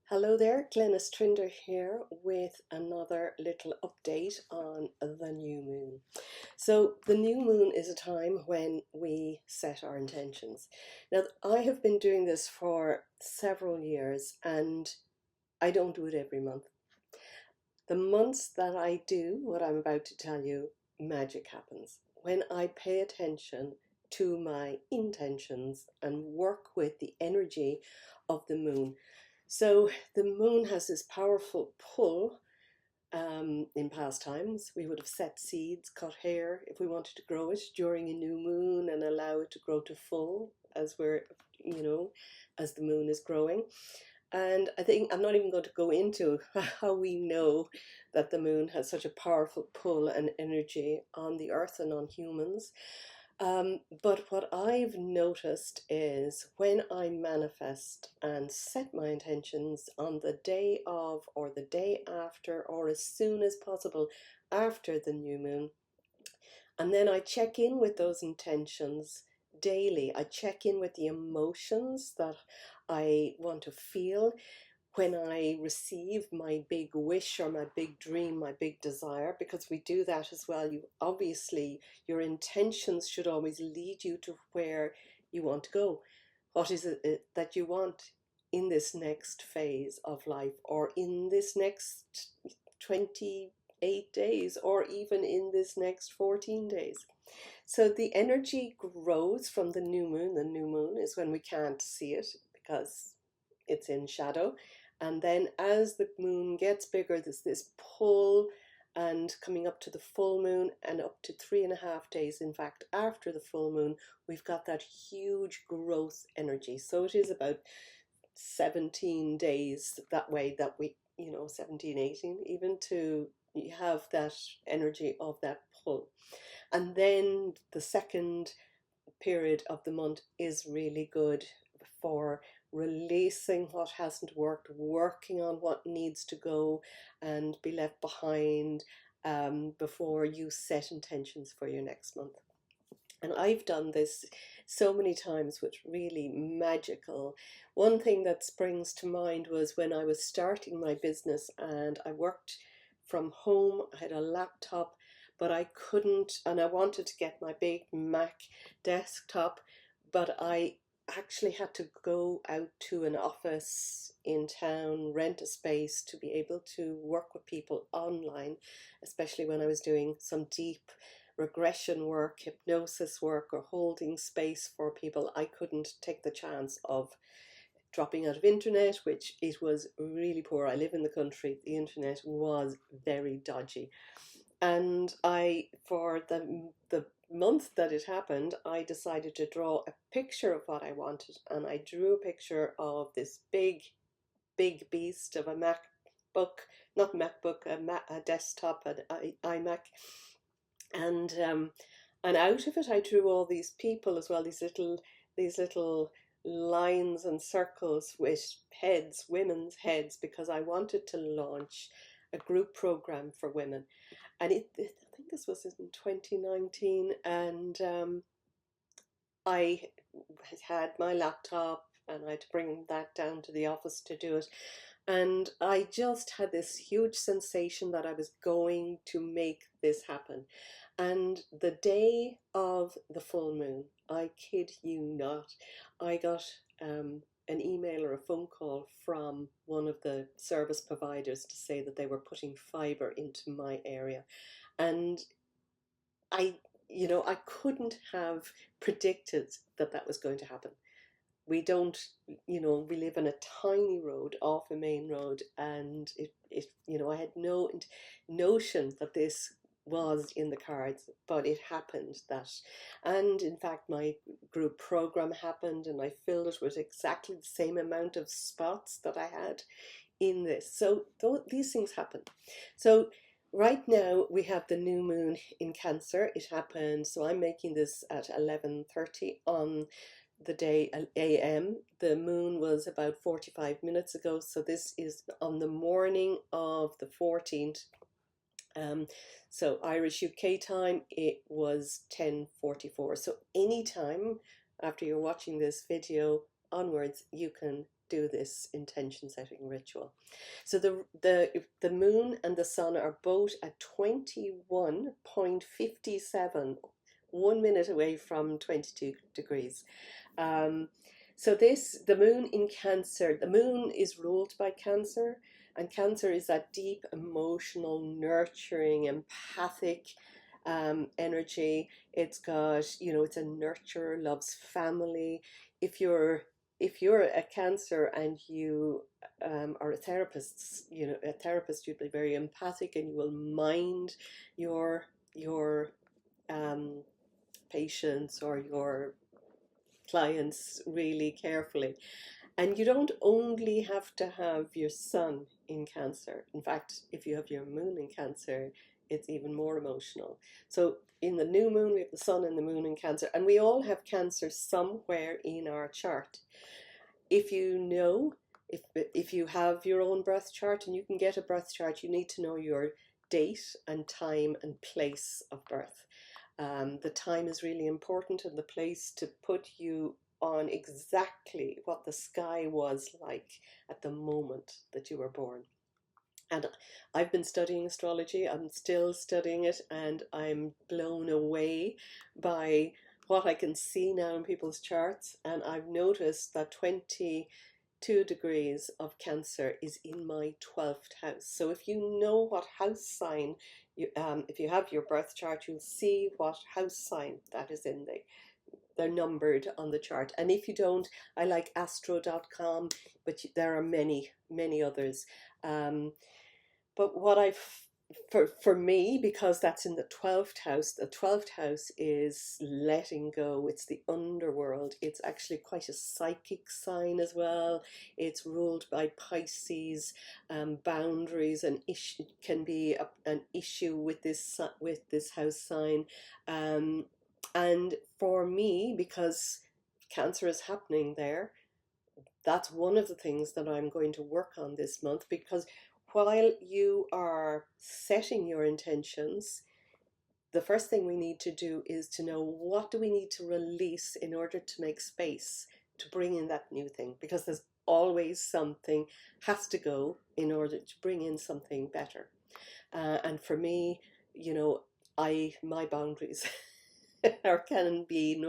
Hello there, Glenys Trinder here with another little update on the new moon. So the new moon is a time when we set our intentions. Now, I have been doing this for several years and I don't do it every month. The months that I do what I'm about to tell you, magic happens. When I pay attention to my intentions and work with the energy of the moon. So the moon has this powerful pull. In past times, we would have set seeds, cut hair if we wanted to grow it during a new moon and allow it to grow to full as you know, as the moon is growing. And I think I'm not even going to go into how we know that the moon has such a powerful pull and energy on the earth and on humans. But what I've noticed is when I manifest and set my intentions on the day of, or the day after, or as soon as possible after the new moon, and then I check in with those intentions daily. I check in with the emotions that I want to feel when I receive my big wish or my big dream, my big desire, because we do that as well. You obviously, your intentions should always lead you to where you want to go. What is it that you want in this next phase of life, or in this next 28 days, or even in this next 14 days? So the energy grows from the new moon. The new moon is when we can't see it because it's in shadow. And then as the moon gets bigger, there's this pull, and coming up to the full moon and up to 3.5 days, in fact, after the full moon, we've got that huge growth energy. So it is about 17 days that way that we, 17, 18, even to have that energy of that pull. And then the second period of the month is really good for releasing what hasn't worked, working on what needs to go and be left behind before you set intentions for your next month. And I've done this so many times with really magical. One thing that springs to mind was when I was starting my business and I worked from home. I had a laptop, but I couldn't, and I wanted to get my big Mac desktop, but I actually had to go out to an office in town, rent a space to be able to work with people online, especially when I was doing some deep regression work, hypnosis work, or holding space for people. I couldn't take the chance of dropping out of internet, which it was really poor. I live in the country. The internet was very dodgy. And for the month that it happened, I decided to draw a picture of what I wanted. And I drew a picture of this big, big beast of a MacBook, not MacBook, a desktop, an iMac. And out of it, I drew all these people as well, these little lines and circles with heads, women's heads, because I wanted to launch a group program for women. And I think this was in 2019, and I had my laptop and I had to bring that down to the office to do it. And I just had this huge sensation that I was going to make this happen. And the day of the full moon, I kid you not, I got an email or a phone call from one of the service providers to say that they were putting fiber into my area. And I, I couldn't have predicted that that was going to happen. We don't, we live on a tiny road off a main road, and I had no notion that this was in the cards, but it happened that. And in fact, my group program happened, and I filled it with exactly the same amount of spots that I had in this. So these things happen. So right now we have the new moon in Cancer. It happened, so I'm making this at 11:30 on the day AM. The moon was about 45 minutes ago, so this is on the morning of the 14th. So Irish UK time, it was 10:44. So anytime after you're watching this video onwards, you can do this intention setting ritual. So the moon and the sun are both at 21.57, 1 minute away from 22 degrees. Um, so the moon in Cancer, the moon is ruled by Cancer, and Cancer is that deep, emotional, nurturing, empathic energy. It's got, it's a nurturer, loves family. If you're if you're a Cancer and you are a therapist, you'd be very empathic and you will mind your patients or your clients really carefully. And you don't only have to have your sun in Cancer. In fact, if you have your moon in Cancer, it's even more emotional. So in the new moon, we have the sun and the moon in Cancer, and we all have Cancer somewhere in our chart. If you know, if you have your own birth chart and you can get a birth chart, you need to know your date and time and place of birth. The time is really important, and the place to put you on exactly what the sky was like at the moment that you were born. And I've been studying astrology, I'm still studying it, and I'm blown away by what I can see now in people's charts. And I've noticed that 22 degrees of Cancer is in my 12th house. So if you know what house sign, if you have your birth chart, you'll see what house sign that is in there. They're numbered on the chart. And if you don't, I like astro.com, but there are many, many others. But what for me, because that's in the 12th house, the 12th house is letting go. It's the underworld. It's actually quite a psychic sign as well. It's ruled by Pisces. Boundaries and issue can be an issue with this house sign. And for me, because Cancer is happening there, that's one of the things that I'm going to work on this month, because while you are setting your intentions, the first thing we need to do is to know, what do we need to release in order to make space to bring in that new thing, because there's always something has to go in order to bring in something better. And for me, my boundaries can be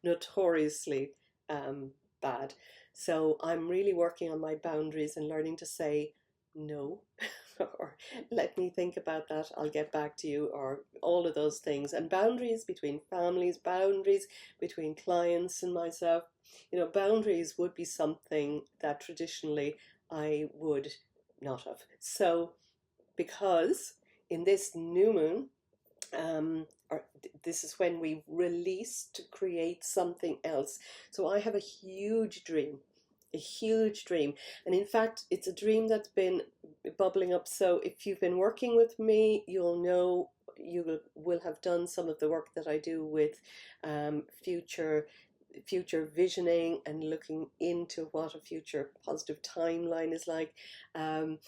notoriously bad. So I'm really working on my boundaries and learning to say no, or let me think about that, I'll get back to you, or all of those things. And boundaries between families, boundaries between clients and myself. Boundaries would be something that traditionally I would not have. So because in this new moon, this is when we release to create something else. So I have a huge dream, and in fact it's a dream that's been bubbling up. So if you've been working with me, you'll know, you will have done some of the work that I do with future visioning and looking into what a future positive timeline is like. And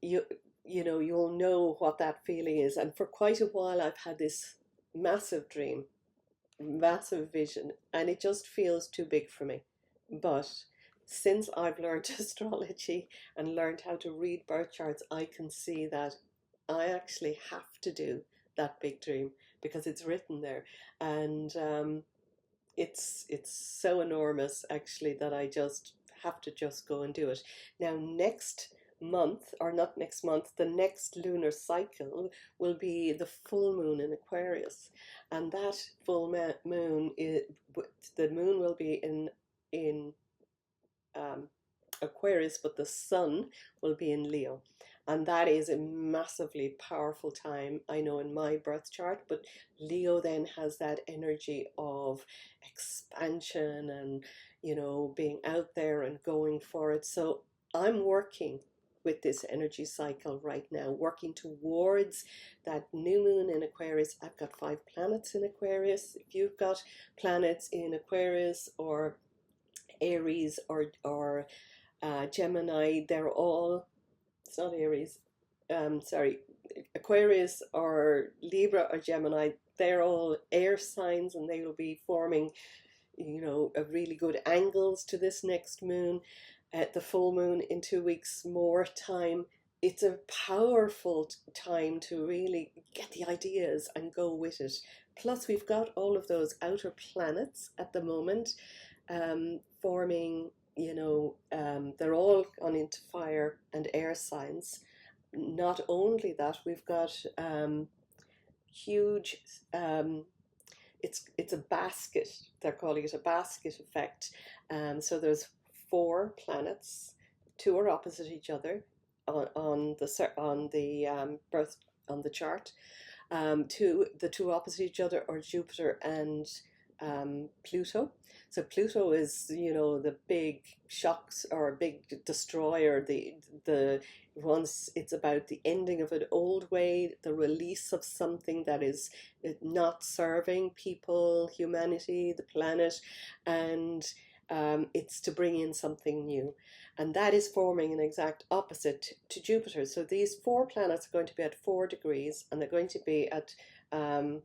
you'll know what that feeling is. And for quite a while I've had this massive dream, massive vision, and it just feels too big for me. But since I've learned astrology and learned how to read birth charts, I can see that I actually have to do that big dream, because it's written there. And it's so enormous actually that I just have to just go and do it. Now next month, or not next month, the next lunar cycle will be the full moon in Aquarius, and that full moon is, the moon will be in Aquarius, but the sun will be in Leo. And that is a massively powerful time, I know, in my birth chart. But Leo then has that energy of expansion and, being out there and going for it. So I'm working with this energy cycle right now, working towards that new moon in Aquarius. I've got 5 planets in Aquarius. If you've got planets in Aquarius or Aries or Gemini, they're all, it's not Aries, sorry, Aquarius or Libra or Gemini, they're all air signs, and they will be forming, a really good angles to this next moon, at the full moon in 2 weeks more time. It's a powerful time to really get the ideas and go with it. Plus, we've got all of those outer planets at the moment, forming, they're all gone into fire and air signs. Not only that, we've got huge, it's a basket. They're calling it a basket effect. So there's 4 planets, 2 are opposite each other on the birth on the chart. The two opposite each other are Jupiter and Pluto. So Pluto is, the big shocks or big destroyer. The once it's about the ending of an old way, the release of something that is not serving people, humanity, the planet, and it's to bring in something new. And that is forming an exact opposite to Jupiter. So these 4 planets are going to be at 4 degrees, and um,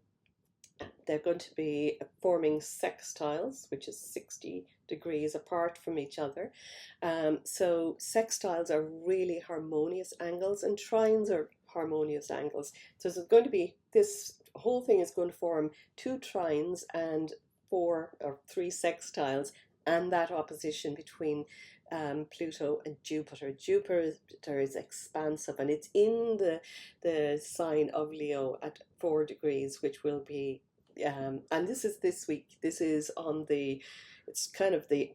they're going to be forming sextiles, which is 60 degrees apart from each other. So sextiles are really harmonious angles, and trines are harmonious angles. So there's going to be, this whole thing is going to form 2 trines and 3 sextiles, and that opposition between Pluto and Jupiter. Jupiter is expansive, and it's in the sign of Leo at 4 degrees, which will be, and this is this week. This is on the, it's kind of the,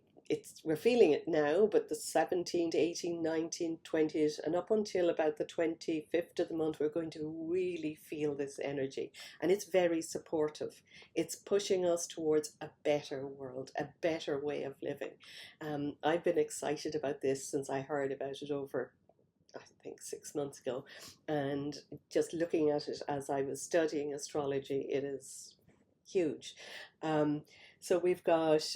we're feeling it now, but the 17th, 18th, 19th, 20th, and up until about the 25th of the month, we're going to really feel this energy. And it's very supportive. It's pushing us towards a better world, a better way of living. I've been excited about this since I heard about it over, I think, 6 months ago. And just looking at it as I was studying astrology, it is huge. So we've got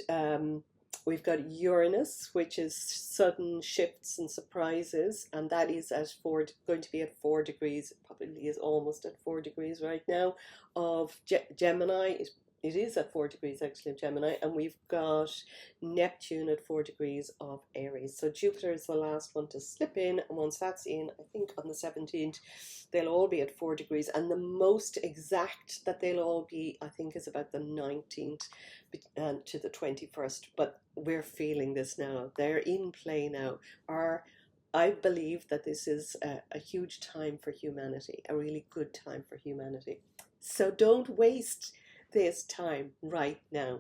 Uranus, which is sudden shifts and surprises, and that is going to be at 4 degrees. It probably is almost at 4 degrees right now of Gemini. It is at 4 degrees actually of Gemini, and we've got Neptune at 4 degrees of Aries. So Jupiter is the last one to slip in, and once that's in, I think on the 17th, they'll all be at 4 degrees, and the most exact that they'll all be, I think, is about the 19th to the 21st. But we're feeling this now. They're in play now. I believe that this is a huge time for humanity, a really good time for humanity. So don't waste this time right now.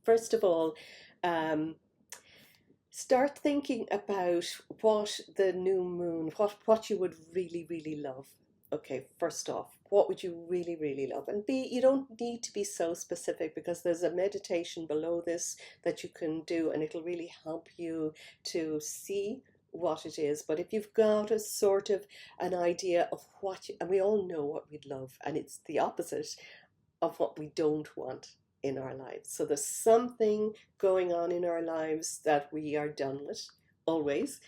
First of all, start thinking about what the new moon, what you would really, really love. Okay, first off, what would you really, really love? And you don't need to be so specific, because there's a meditation below this that you can do, and it'll really help you to see what it is. But if you've got a sort of an idea of and we all know what we'd love, and it's the opposite of what we don't want in our lives. So there's something going on in our lives that we are done with, always.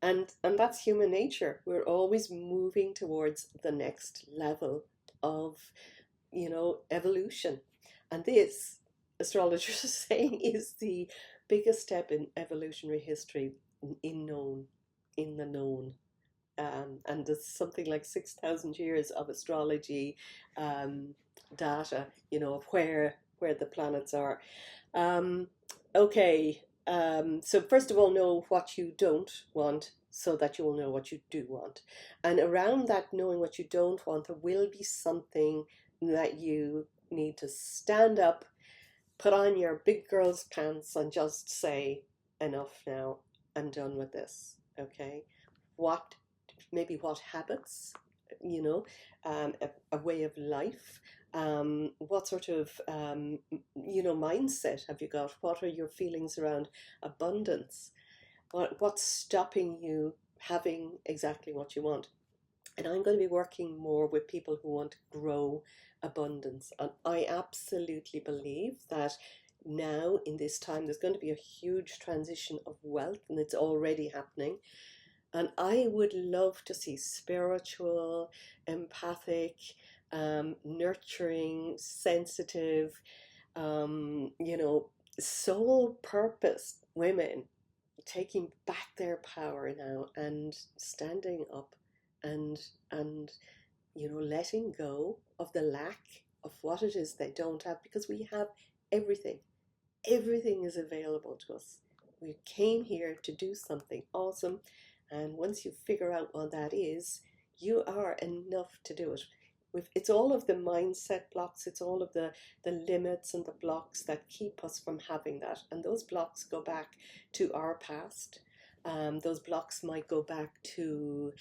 And that's human nature. We're always moving towards the next level of, evolution. And this, astrologers are saying, is the biggest step in evolutionary history in the known. And there's something like 6,000 years of astrology data, of where the planets are. Okay, so first of all, know what you don't want, so that you will know what you do want. And around that knowing what you don't want, there will be something that you need to stand up, put on your big girl's pants, and just say, enough now, I'm done with this. Okay, maybe what habits, a way of life, what sort of mindset have you got? What are your feelings around abundance? What's stopping you having exactly what you want? And I'm going to be working more with people who want to grow abundance, and I absolutely believe that now in this time there's going to be a huge transition of wealth, and it's already happening. And I would love to see spiritual, empathic, nurturing, sensitive, soul purpose women taking back their power now and standing up and and letting go of the lack of what it is they don't have, because we have everything. Everything is available to us. We came here to do something awesome, and once you figure out what that is, you are enough to do it. It's all of the mindset blocks, it's all of the limits and the blocks that keep us from having that. And those blocks go back to our past. Those blocks might go back to,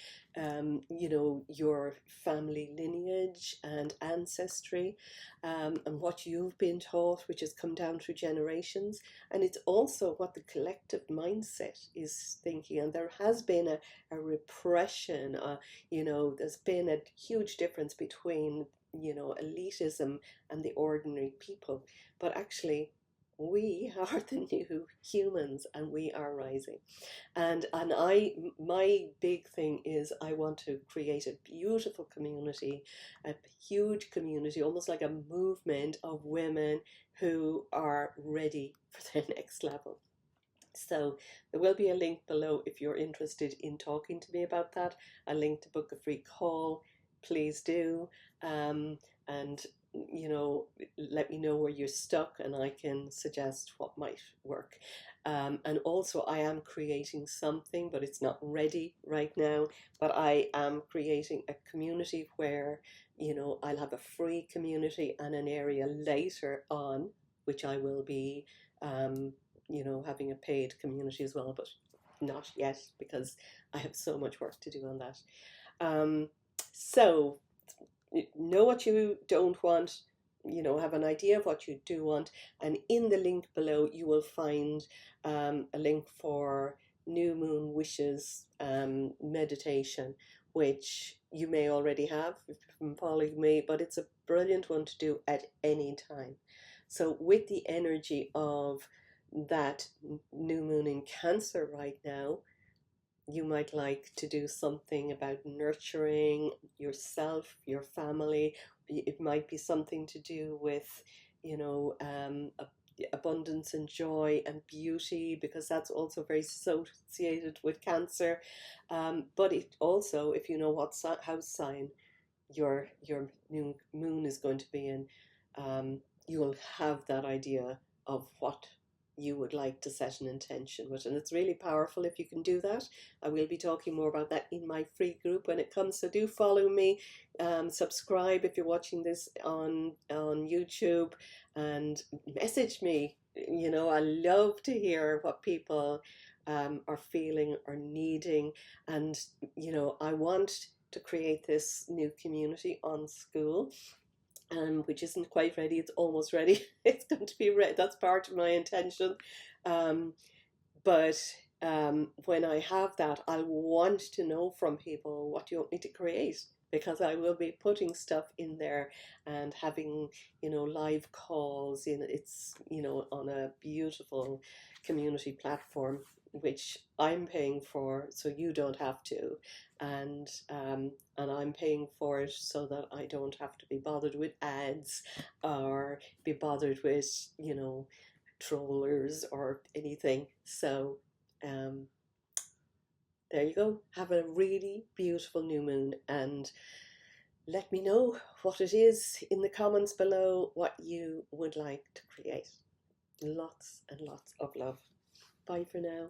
your family lineage and ancestry, and what you've been taught, which has come down through generations. And it's also what the collective mindset is thinking. And there has been a repression, there's been a huge difference between, elitism and the ordinary people. But actually, we are the new humans, and we are rising. And my big thing is I want to create a beautiful community, a huge community, almost like a movement of women who are ready for their next level. So there will be a link below if you're interested in talking to me about that. A link to book a free call. Please do. And let me know where you're stuck, and I can suggest what might work. And also, I am creating something, but it's not ready right now. But I am creating a community where, I'll have a free community and an area later on, which I will be, having a paid community as well, but not yet, because I have so much work to do on that. So know what you don't want, have an idea of what you do want, and in the link below you will find a link for new moon wishes meditation, which you may already have if you've been following me, but it's a brilliant one to do at any time. So with the energy of that new moon in Cancer right now, you might like to do something about nurturing yourself, your family. It might be something to do with, abundance and joy and beauty, because that's also very associated with Cancer. But it also, if you know what house sign your new moon is going to be in, you will have that idea of what you would like to set an intention with. And it's really powerful if you can do that. I will be talking more about that in my free group when it comes. So do follow me, subscribe if you're watching this on YouTube, and message me. I love to hear what people are feeling or needing. And, I want to create this new community on school, which isn't quite ready. It's almost ready. It's going to be ready. That's part of my intention. But when I have that, I want to know from people, what do you want me to create? Because I will be putting stuff in there and having, live calls in. It's, on a beautiful community platform, which I'm paying for, so you don't have to. And I'm paying for it so that I don't have to be bothered with ads or be bothered with, trollers or anything. So there you go. Have a really beautiful new moon, and let me know what it is in the comments below, what you would like to create. Lots and lots of love. Bye for now.